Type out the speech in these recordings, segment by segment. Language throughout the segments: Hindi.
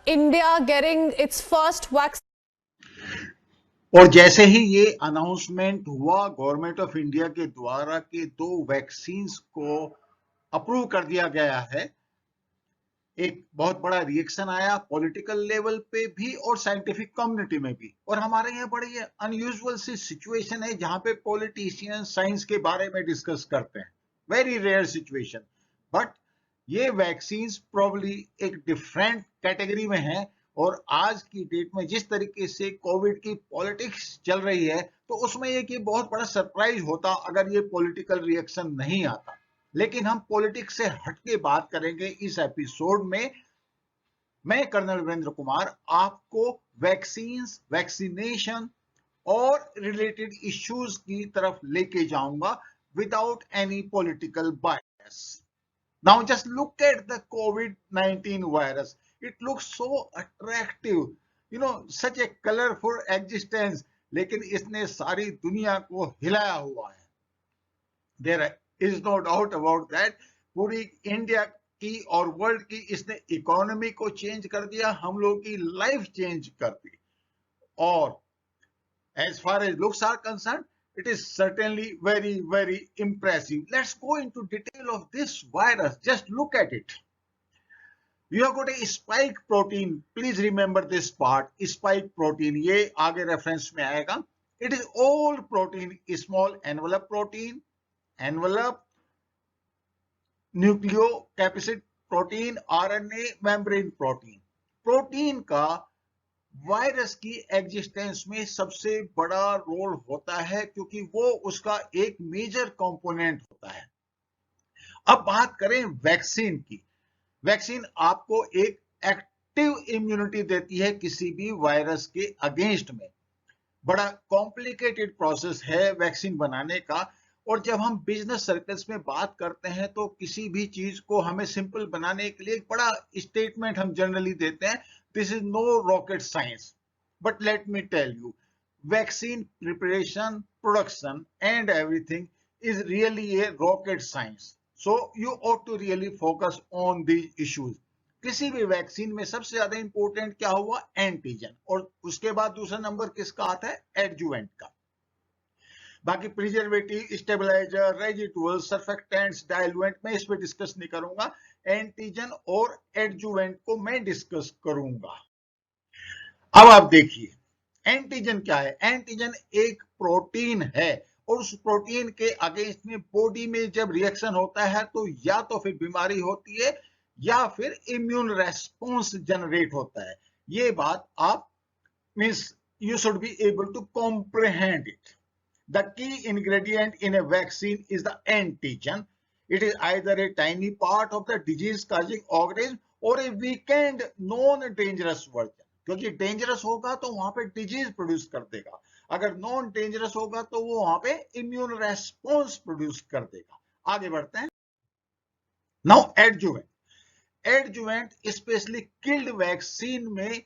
India getting its first vaccine. और जैसे ही ये अनाउंसमेंट हुआ गवर्नमेंट ऑफ इंडिया के द्वारा के 2 वैक्सीन्स को अप्रूव कर दिया गया है, एक बहुत बड़ा रिएक्शन आया पॉलिटिकल लेवल पे भी और साइंटिफिक कम्युनिटी में भी। और हमारे यहाँ बड़ी अनयूजुअल सी सिचुएशन है जहां पे पॉलिटिशियन साइंस के बारे में डिस्कस करते हैं, वेरी रेयर सिचुएशन। बट ये वैक्सीन्स प्रोबब्ली एक डिफरेंट कैटेगरी में है। और आज की डेट में जिस तरीके से कोविड की पॉलिटिक्स चल रही है, तो उसमें एक ये बहुत बड़ा सरप्राइज होता अगर ये पॉलिटिकल रिएक्शन नहीं आता। लेकिन हम पॉलिटिक्स से हटके बात करेंगे इस एपिसोड में। मैं कर्नल वीरेंद्र कुमार आपको वैक्सीन्स, वैक्सीनेशन और रिलेटेड इश्यूज की तरफ लेके जाऊंगा without any political bias. Now just look at the COVID-19 virus. It looks so attractive, such a colorful existence. लेकिन इसने सारी दुनिया को हिलाया हुआ है। There is no doubt about that. पूरी इंडिया की और वर्ल्ड की इसने इकोनॉमी को चेंज कर दिया, हम लोगों की लाइफ चेंज कर दी। और as far as looks are concerned, it is certainly very, very impressive. Let's go into detail of this virus. Just look at it. You have got a spike protein. Please remember this part. Spike protein. ये आगे reference में आएगा. It is all protein. Small envelope protein, envelope, nucleocapsid protein, RNA, membrane protein. Protein का वायरस की एग्जिस्टेंस में सबसे बड़ा रोल होता है क्योंकि वो उसका एक मेजर कंपोनेंट होता है। अब बात करें वैक्सीन की। वैक्सीन आपको एक एक्टिव इम्यूनिटी देती है किसी भी वायरस के अगेंस्ट में। बड़ा कॉम्प्लिकेटेड प्रोसेस है वैक्सीन बनाने का। और जब हम बिजनेस सर्कल्स में बात करते हैं तो किसी भी चीज को हमें सिंपल बनाने के लिए एक बड़ा स्टेटमेंट हम जनरली देते हैं, this is no rocket science. But let me tell you, vaccine preparation, production and everything is really a rocket science. So you ought to really focus on these issues. किसी भी वैक्सीन में सबसे ज्यादा इंपॉर्टेंट क्या हुआ? एंटीजन। और उसके बाद दूसरा नंबर किसका आता है? एडजुवेंट का। बाकी preservative, stabiliser, residual, surfactants, diluent मैं इस पे डिस्कस नहीं करूंगा। एंटीजन और एडजुवेंट को मैं डिस्कस करूंगा। अब आप देखिए एंटीजन क्या है। एंटीजन एक प्रोटीन है और उस प्रोटीन के अगेंस्ट में बॉडी में जब रिएक्शन होता है तो या तो फिर बीमारी होती है या फिर इम्यून रेस्पॉन्स जनरेट होता है। ये बात आप means you should be able to comprehend it. The key ingredient in a vaccine is the antigen. It is either a tiny part of the disease-causing organism or a weakened, non-dangerous version. क्योंकि dangerous होगा तो वहां पे disease produce कर देगा, अगर non-dangerous होगा तो वो वहां पे immune response produce कर देगा। आगे बढ़ते हैं। Now adjuvant. Adjuvant specially killed vaccine में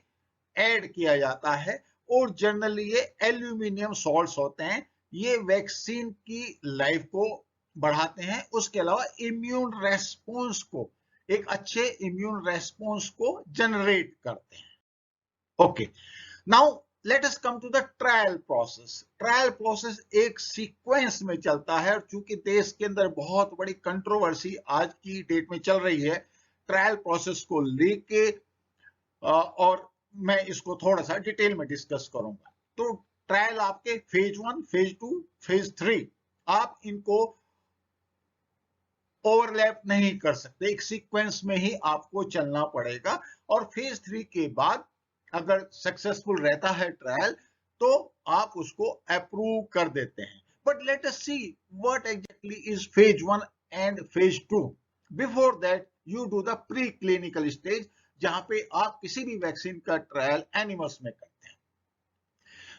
ऐड किया जाता है और जनरली ये एल्यूमिनियम सॉल्ट्स होते हैं। ये वैक्सीन की लाइफ को बढ़ाते हैं, उसके अलावा इम्यून रेस्पॉन्स को, एक अच्छे इम्यून रेस्पॉन्स को जनरेट करते हैं। Okay, now let us come to the trial process. Trial process एक सीक्वेंस में चलता है और चूंकि देश के अंदर बहुत बड़ी कंट्रोवर्सी आज की डेट में चल रही है ट्रायल प्रोसेस को लेके, और मैं इसको थोड़ा सा डिटेल में डिस्कस करूंगा। तो ट्रायल आपके फेज 1, फेज 2, फेज 3, आप इनको ओवरलैप नहीं कर सकते, एक सीक्वेंस में ही आपको चलना पड़ेगा। और फेज 3 के बाद अगर सक्सेसफुल रहता है ट्रायल तो आप उसको अप्रूव कर देते हैं। But let us see what exactly is phase 1 and phase 2। Before that you do the pre clinical stage जहां पे आप किसी भी वैक्सीन का ट्रायल एनिमल्स में करते हैं।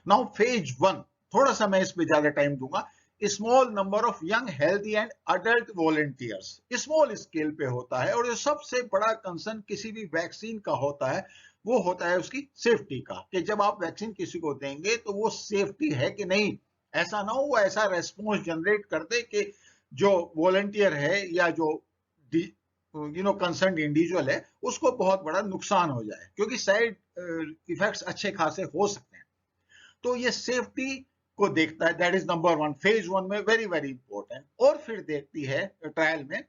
नाउ फेज 1, थोड़ा सा मैं इस पे ज्यादा टाइम दूंगा। Small number of young healthy and adult volunteers, small scale पे होता है। और जो सबसे बड़ा कंसर्न किसी भी वैक्सीन का होता है वो होता है उसकी सेफ्टी का, कि जब आप वैक्सीन किसी को देंगे तो वो सेफ्टी है कि नहीं। ऐसा ना हो वो ऐसा रेस्पॉन्स जनरेट कर दे कि जो वॉलंटियर है या जो कंसर्न इंडिविजुअल है उसको बहुत बड़ा नुकसान हो जाए, क्योंकि साइड इफेक्ट्स अच्छे खासे हो सकते हैं। तो ये सेफ्टी को देखता है, that is number one, phase one में वेरी वेरी इंपॉर्टेंट। और फिर देखती है ट्रायल में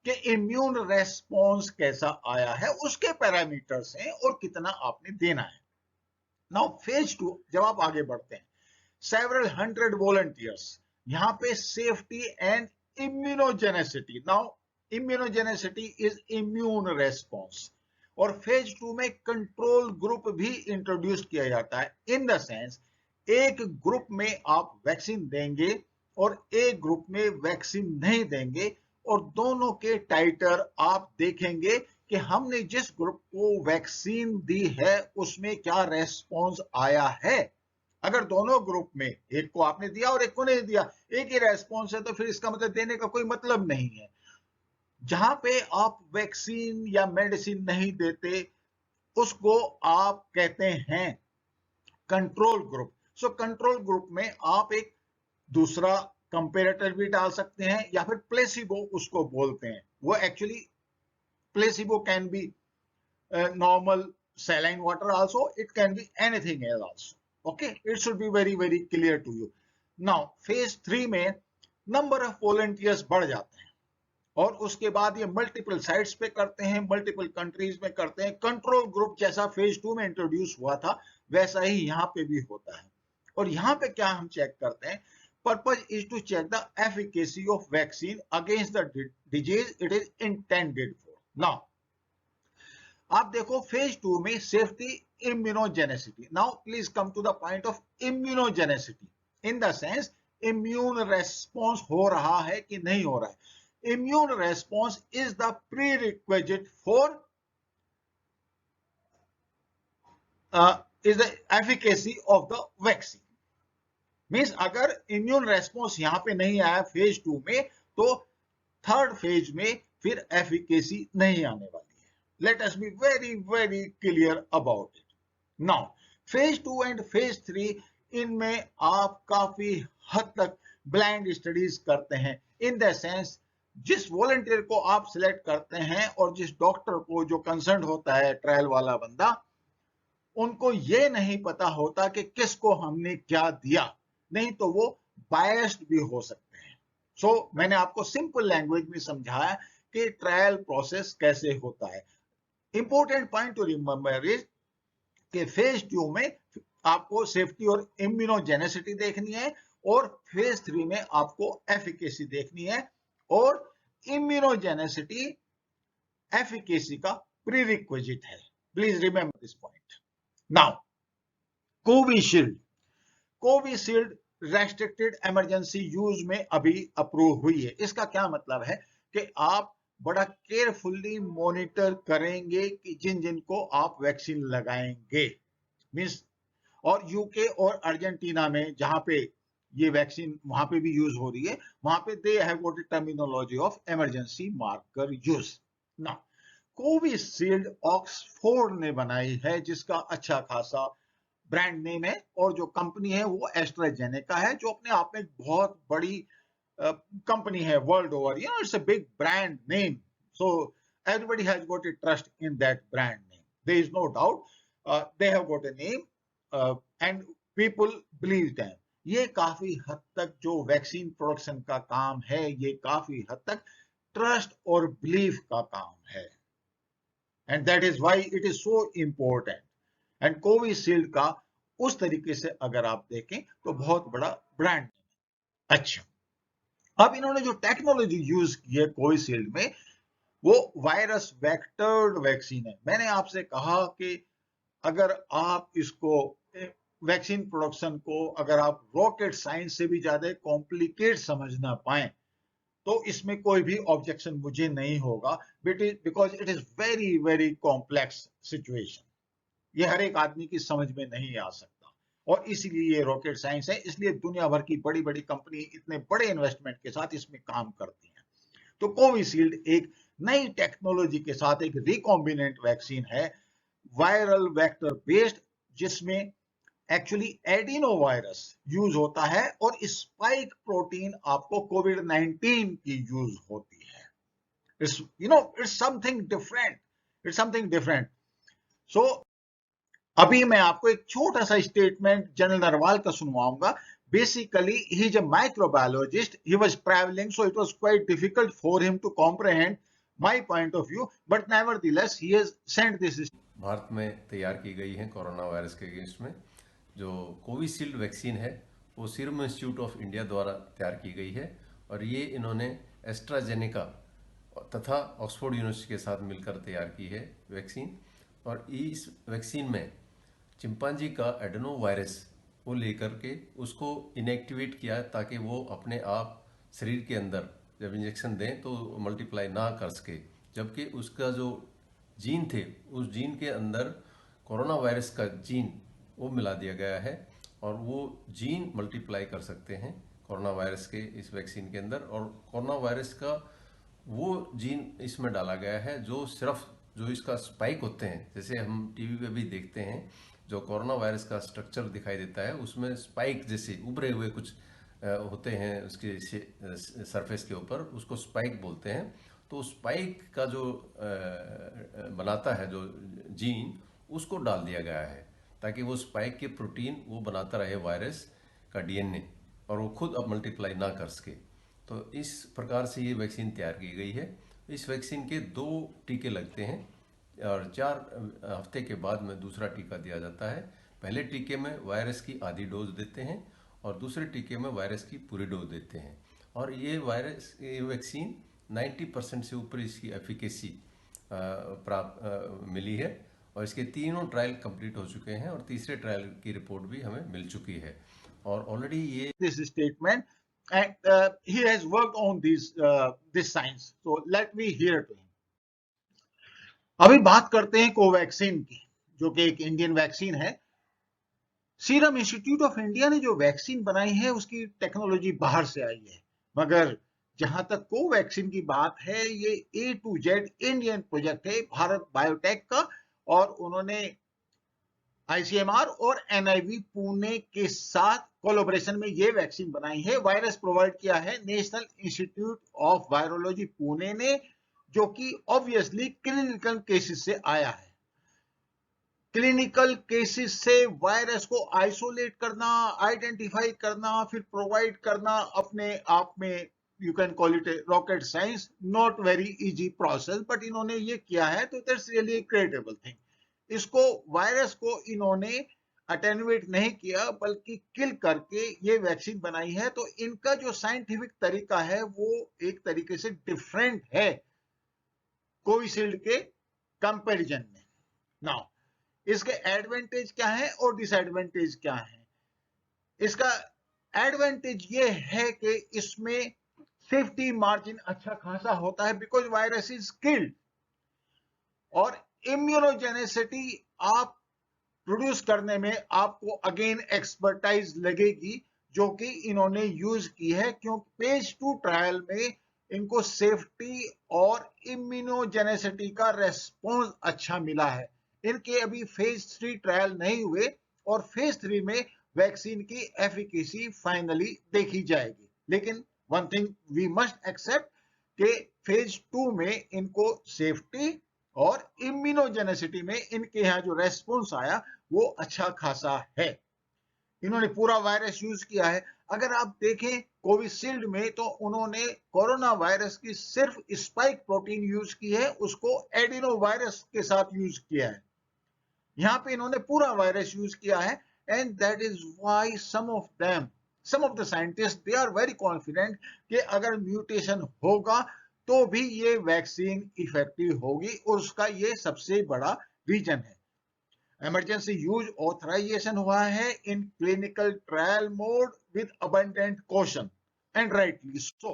कि इम्यून रेस्पॉन्स कैसा आया है, उसके पैरामीटर्स हैं और कितना आपने देना है। नाउ फेज टू, जब आप आगे बढ़ते हैं, several hundred volunteers, यहाँ पे safety and immunogenicity. Now immunogenicity is immune response, और फेज टू में कंट्रोल ग्रुप भी इंट्रोड्यूस किया जाता है। इन द सेंस, एक ग्रुप में आप वैक्सीन देंगे और एक ग्रुप में वैक्सीन नहीं देंगे, और दोनों के टाइटर आप देखेंगे कि हमने जिस ग्रुप को वैक्सीन दी है उसमें क्या रेस्पॉन्स आया है। अगर दोनों ग्रुप में एक को आपने दिया और एक को नहीं दिया, एक ही रेस्पॉन्स है, तो फिर इसका मतलब देने का कोई मतलब नहीं है। जहां पे आप वैक्सीन या मेडिसिन नहीं देते उसको आप कहते हैं control group. So control group में आप एक दूसरा कंपेरेटर भी डाल सकते हैं, या फिर प्लेसिबो उसको बोलते हैं। वो actually placebo can be normal saline water also, it can be anything else also. Okay, it should be very very clear to you. Now phase 3 में नंबर ऑफ वॉलंटियर्स बढ़ जाते हैं, और उसके बाद ये मल्टीपल साइट्स पे करते हैं, मल्टीपल कंट्रीज में करते हैं। कंट्रोल ग्रुप जैसा फेज 2 में इंट्रोड्यूस हुआ था वैसा ही यहाँ पे भी होता है। और यहाँ पे क्या हम चेक करते हैं, purpose is to check the efficacy of vaccine against the disease it is intended for. Now आप देखो फेज 2 में safety, immunogenicity. Now please come to the point of immunogenicity, in the sense immune response हो रहा है कि नहीं हो रहा है। Immune response is the prerequisite for is the efficacy of the vaccine. Means अगर इम्यून रेस्पॉन्स यहां पे नहीं आया फेज 2 में, तो थर्ड फेज में फिर एफिकेसी नहीं आने वाली। Let us be very very clear about it. Now phase 2 and phase 3, इनमें आप काफी हद तक ब्लाइंड स्टडीज करते हैं। इन द सेंस, जिस वॉलंटियर को आप सिलेक्ट करते हैं और जिस डॉक्टर को जो कंसर्न होता है ट्रायल वाला बंदा, उनको ये नहीं पता होता कि किसको हमने क्या दिया, नहीं तो वो बायस्ड भी हो सकते हैं। सो मैंने आपको सिंपल लैंग्वेज में समझाया कि ट्रायल प्रोसेस कैसे होता है। Important point two remember is कि फेज 2 में आपको सेफ्टी और इम्यूनोजेनेसिटी देखनी है, और फेज 3 में आपको एफिकेसी देखनी है, और इम्यूनोजेनेसिटी एफिकेसी का प्रीरिक्विजिट है। Please remember this point. Now Covishield, Covishield restricted emergency use में अभी अप्रूव हुई है। इसका क्या मतलब है कि आप बड़ा केयरफुली मॉनिटर करेंगे कि जिन जिन को आप वैक्सीन लगाएंगे। मींस, और यूके और अर्जेंटीना में जहां पे ये वैक्सीन वहां पे भी यूज हो रही है, वहां पे they have got the terminology of emergency marker use. ना कोविशील्ड ऑक्सफोर्ड ने बनाई है, जिसका अच्छा खासा ब्रांड नेम है, और जो कंपनी है वो एस्ट्राजेनेका है, जो अपने आप में बहुत बड़ी company है world over. It's a big brand name, so everybody has got a trust in that brand name. There is no doubt they have got a name and people believe them. ये काफी हद तक जो वैक्सीन प्रोडक्शन का काम है, ये काफी हद तक ट्रस्ट और बिलीफ का काम है, and that is why it is so important. And Covishield का उस तरीके से अगर आप देखें तो बहुत बड़ा ब्रांड है। अच्छा, अब इन्होंने जो टेक्नोलॉजी यूज की है कोविशील्ड में, वो वायरस वेक्टर्ड वैक्सीन है। मैंने आपसे कहा कि अगर आप इसको वैक्सीन प्रोडक्शन को अगर आप रॉकेट साइंस से भी ज्यादा कॉम्प्लिकेट समझ ना पाए, तो इसमें कोई भी ऑब्जेक्शन मुझे नहीं होगा, because it is very very complex situation. ये हर एक आदमी की समझ में नहीं आ सकता, और इसीलिए ये रॉकेट साइंस है, इसलिए दुनिया भर की बड़ी बड़ी कंपनी इतने बड़े इन्वेस्टमेंट के साथ इसमें काम करती हैं। तो कोविशील्ड एक नई टेक्नोलॉजी के साथ एक रिकॉम्बिनेंट वैक्सीन है, वायरल वेक्टर बेस्ड, जिसमें एक्चुअली एडिनो वायरस यूज होता है और स्पाइक प्रोटीन आपको कोविड-19 की यूज होती है। It's something different. It's something different. So अभी मैं आपको एक छोटा सा स्टेटमेंट जनरल नरवाल का सुनवाऊंगा. Basically, he's a microbiologist. He was traveling, so it was quite difficult for him to comprehend my point of view. But nevertheless, he has sent this. Bharat में तैयार की गई है कोरोना वायरस के अगेंस्ट में जो कोविशील्ड वैक्सीन है वो सीरम इंस्टीट्यूट ऑफ इंडिया द्वारा तैयार की गई है और ये इन्होंने एस्ट्राजेनेका तथा ऑक्सफोर्ड यूनिवर्सिटी के साथ मिलकर तैयार की है वैक्सीन. और इस वैक्सीन में चिंपांजी का एडेनो वायरस वो लेकर के उसको इनएक्टिवेट किया है ताकि वो अपने आप शरीर के अंदर जब इंजेक्शन दें तो मल्टीप्लाई ना कर सके, जबकि उसका जो जीन थे उस जीन के अंदर कोरोना वायरस का जीन वो मिला दिया गया है और वो जीन मल्टीप्लाई कर सकते हैं कोरोना वायरस के इस वैक्सीन के अंदर. और कोरोना वायरस का वो जीन इसमें डाला गया है जो सिर्फ जो इसका स्पाइक होते हैं, जैसे हम टीवी पे भी देखते हैं जो कोरोना वायरस का स्ट्रक्चर दिखाई देता है उसमें स्पाइक जैसे उभरे हुए कुछ होते हैं उसके सरफेस के ऊपर, उसको स्पाइक बोलते हैं. तो स्पाइक का जो बनाता है जो जीन उसको डाल दिया गया है ताकि वो स्पाइक के प्रोटीन वो बनाता रहे वायरस का डीएनए और वो खुद अब मल्टीप्लाई ना कर सके. तो इस प्रकार से ये वैक्सीन तैयार की गई है. इस वैक्सीन के 2 टीके लगते हैं और 4 हफ्ते के बाद में दूसरा टीका दिया जाता है. पहले टीके में वायरस की आधी डोज देते हैं और दूसरे टीके में वायरस की पूरी डोज देते हैं. और ये वैक्सीन 90% से ऊपर इसकी एफिकेसी प्राप्त मिली है और इसके 3 ट्रायल कंप्लीट हो चुके हैं और तीसरे ट्रायल की रिपोर्ट भी हमें मिल चुकी है. और ऑलरेडी ये This statement, and he has worked on this science. So let me hear to him. अभी बात करते हैं कोवैक्सीन की, जो कि एक इंडियन वैक्सीन है. सीरम इंस्टीट्यूट ऑफ इंडिया ने जो वैक्सीन बनाई है उसकी टेक्नोलॉजी बाहर से आई है, मगर जहां तक कोवैक्सीन की बात है ये A to Z Indian project है भारत बायोटेक का. और उन्होंने ICMR और NIV पुणे के साथ कोलैबोरेशन में ये वैक्सीन बनाई है. वायरस प्रोवाइड किया है national institute of virology Pune ने, जो कि ऑब्वियसली क्लिनिकल केसेस से आया है. क्लिनिकल केसेस से वायरस को आइसोलेट करना, आइडेंटिफाई करना, फिर प्रोवाइड करना अपने आप में you can call it rocket science, not very easy process, but इन्होंने ये किया है तो दैट्स रियली क्रिएटेबल थिंग. इसको वायरस को इन्होंने अटेन्युएट नहीं किया बल्कि किल करके ये वैक्सीन बनाई है. तो इनका जो साइंटिफिक तरीका है वो एक तरीके से डिफरेंट है कोविशील्ड के कंपैरिजन में. नाउ इसके एडवांटेज क्या है और डिसएडवांटेज क्या है? इसका एडवांटेज ये है कि इसमें सेफ्टी मार्जिन अच्छा खासा होता है बिकॉज वायरस इज किल्ड. और इम्यूनोजेनेसिटी आप प्रोड्यूस करने में आपको अगेन एक्सपर्टाइज लगेगी जो कि इन्होंने यूज की है, क्योंकि फेज 2 ट्रायल में इनको सेफ्टी और इम्यूनोजेनेसिटी का रेस्पॉन्स अच्छा मिला है. इनके अभी फेज 3 ट्रायल नहीं हुए और फेज 3 में वैक्सीन की एफिकेसी फाइनली देखी जाएगी. लेकिन one thing we must accept कि फेज 2 में इनको सेफ्टी और इम्यूनोजेनेसिटी में इनके यहां जो रेस्पॉन्स आया वो अच्छा खासा है. इन्होंने पूरा वायरस यूज किया है. अगर आप देखें कोविशील्ड में तो उन्होंने कोरोना वायरस की सिर्फ स्पाइक प्रोटीन यूज की है, उसको एडिनो वायरस के साथ यूज किया है. यहां पे इन्होंने पूरा वायरस यूज किया है. And that is why some of the scientist they are very confident कि अगर म्यूटेशन होगा तो भी ये वैक्सीन इफेक्टिव होगी और उसका ये सबसे बड़ा रीजन है. इमरजेंसी यूज ऑथराइजेशन हुआ है in clinical trial mode with abundant caution and rightly so.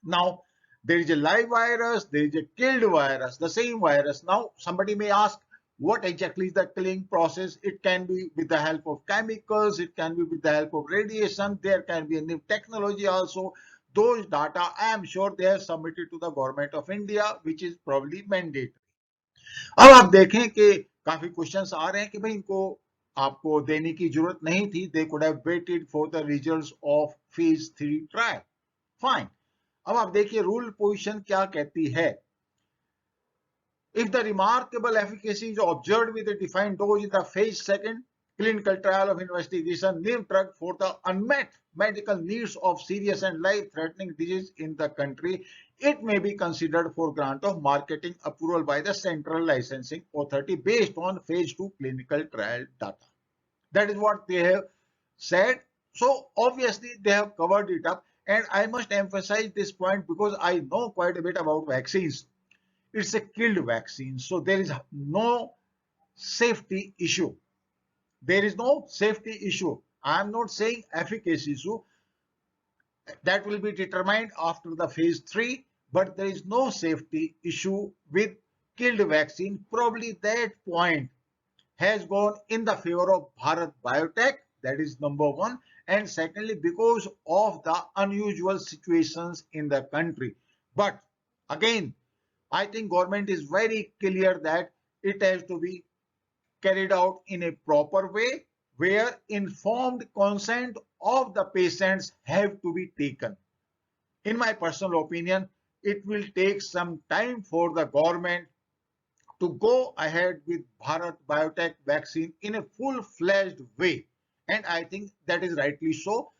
Now there is a live virus, there is a killed virus, the same virus. Now somebody may ask what exactly is the killing process. It can be with the help of chemicals, it can be with the help of radiation, there can be a new technology also. Those data I am sure they have submitted to the government of India, which is probably mandatory. अब आप देखें कि काफी क्वेश्चंस आ रहे हैं कि भाई इनको आपको देने की जरूरत नहीं थी. They could have waited for the results of phase 3 trial. Fine. अब आप देखिए रूल पोजीशन क्या कहती है. If the remarkable efficacy is observed with a defined dose in the phase second clinical trial of investigation, new drug for the unmet medical needs of serious and life-threatening disease in the country, it may be considered for grant of marketing approval by the Central Licensing Authority based on phase 2 clinical trial data. That is what they have said. So obviously they have covered it up, and I must emphasize this point because I know quite a bit about vaccines. It's a killed vaccine, so there is no safety issue. There is no safety issue. I am not saying efficacy issue. That will be determined after the phase 3, but there is no safety issue with killed vaccine. Probably that point has gone in the favor of Bharat Biotech. That is number one. And secondly, because of the unusual situations in the country. But again, I think government is very clear that it has to be carried out in a proper way where informed consent of the patients have to be taken. In my personal opinion, it will take some time for the government to go ahead with Bharat Biotech vaccine in a full-fledged way. And I think that is rightly so.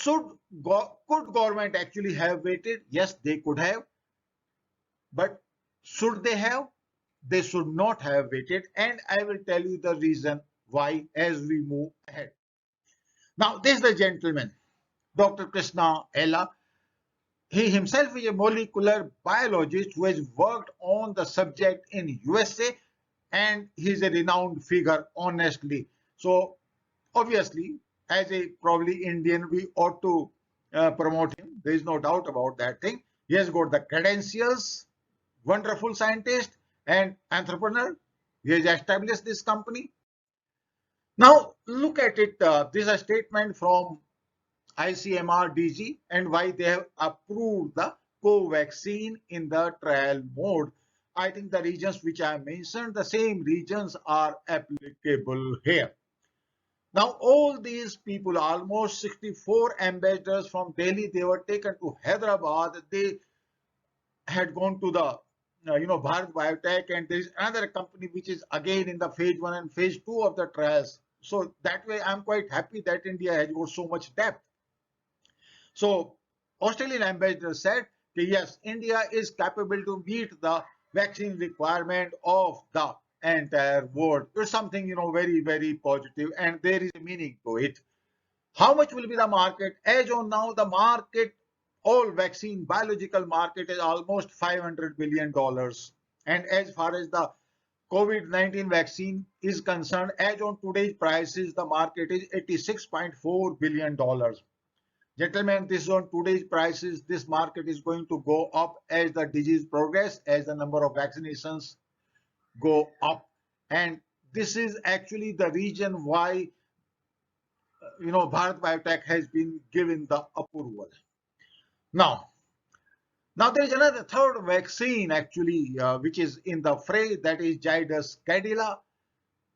Could government actually have waited? Yes, they could have. But should they have? They should not have waited, and I will tell you the reason why as we move ahead. Now, this is the gentleman, Dr. Krishna Ella. He himself is a molecular biologist who has worked on the subject in USA, and he's a renowned figure, honestly. So, obviously, as a probably Indian, we ought to promote him. There is no doubt about that thing. He has got the credentials, wonderful scientist and entrepreneur. He has established this company. Now look at it. This is a statement from ICMR DG and why they have approved the Covaxin in the trial mode. I think the regions which I mentioned, the same regions are applicable here. Now all these people, almost 64 ambassadors from Delhi, they were taken to Hyderabad. They had gone to the Bharat Biotech, and there is another company which is again in the phase 1 and phase 2 of the trials. So that way I'm quite happy that India has got so much depth. So Australian ambassador said that yes, India is capable to meet the vaccine requirement of the entire world. It's something very, very positive, and there is a meaning to it. How much will be the market? As on now, the market, all vaccine biological market is almost $500 billion. And as far as the COVID-19 vaccine is concerned, as on today's prices, the market is $86.4 billion. Gentlemen, this is on today's prices. This market is going to go up as the disease progresses, as the number of vaccinations go up. And this is actually the reason why Bharat Biotech has been given the approval. Now there is another third vaccine actually which is in the fray, that is Zydus Cadila,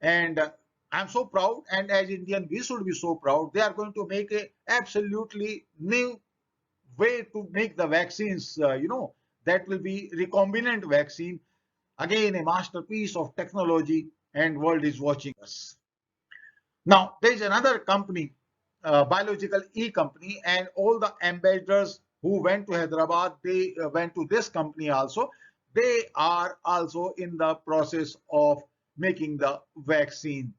and I'm so proud, and as Indian we should be so proud. They are going to make a absolutely new way to make the vaccines. That will be recombinant vaccine, again a masterpiece of technology, and world is watching us. Now there is another company, biological e-company, and all the ambassadors who went to Hyderabad, they went to this company also. They are also in the process of making the vaccine.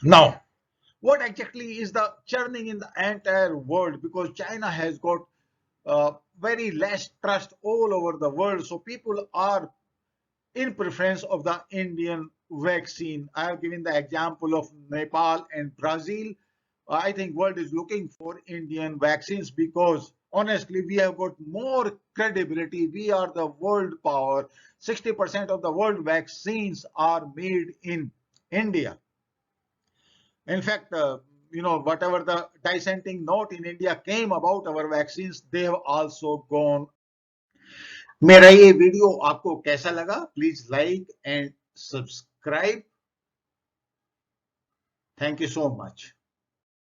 Now, what exactly is the churning in the entire world? Because China has got very less trust all over the world, so people are in preference of the Indian vaccine. I have given the example of Nepal and Brazil. I think world is looking for Indian vaccines because honestly we have got more credibility. We are the world power. 60% of the world vaccines are made in India. In fact, whatever the dissenting note in India came about our vaccines, they have also gone. मेरा ये वीडियो आपको कैसा लगा? Please like and subscribe. Thank you so much.